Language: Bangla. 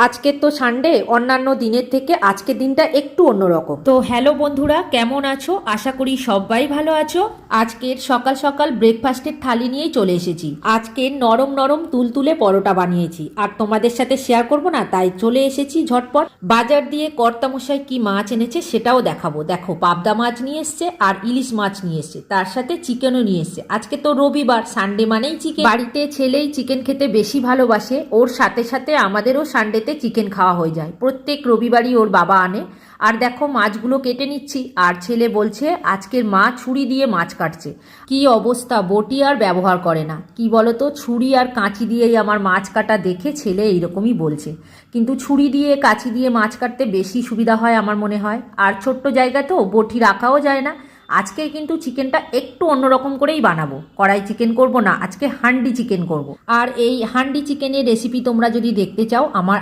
আজকের তো সানডে, অন্যান্য দিনের থেকে আজকের দিনটা একটু অন্যরকম। তো হ্যালো বন্ধুরা, কেমন আছো? আশা করি সবাই ভালো আছো। আজকের সকাল সকাল ব্রেকফাস্টের থালি নিয়েই চলে এসেছি। আজকের নরম নরম তুলতুলে পরোটা বানিয়েছি, আর তোমাদের সাথে শেয়ার করব না, তাই চলে এসেছি ঝটপট। বাজার দিয়ে কর্তামশাই কি মাছ এনেছে সেটাও দেখাবো। দেখো, পাবদা মাছ নিয়ে এসছে আর ইলিশ মাছ নিয়ে এসছে, তার সাথে চিকেনও নিয়ে এসছে। আজকে তো রবিবার, সানডে মানেই চিকেন। বাড়িতে ছেলেই চিকেন খেতে বেশি ভালোবাসে, ওর সাথে সাথে আমাদেরও সানডেতে চিকেন খাওয়া হয়ে যায়। প্রত্যেক রবিবারই ওর বাবা আনে। আর দেখো, মাছগুলো কেটে নিচ্ছি, আর ছেলে বলছে আজকের মা ছুরি দিয়ে মাছ কাটছে। কি অবস্থা, বটি আর ব্যবহার করে না। কি বলতো, ছুরি আর কাঁচি দিয়েই আমার মাছ কাটা দেখে ছেলে এইরকমই বলছে। কিন্তু ছুরি দিয়ে কাঁচি দিয়ে মাছ কাটতে বেশি সুবিধা হয় আমার মনে হয়। আর ছোট্ট জায়গা তো, বটি রাখাও যায় না। আজকে কিন্তু চিকেনটা একটু অন্যরকম করেই বানাবো। কড়াই চিকেন করব না, আজকে হান্ডি চিকেন করব। আর এই হান্ডি চিকেনের রেসিপি তোমরা যদি দেখতে চাও, আমার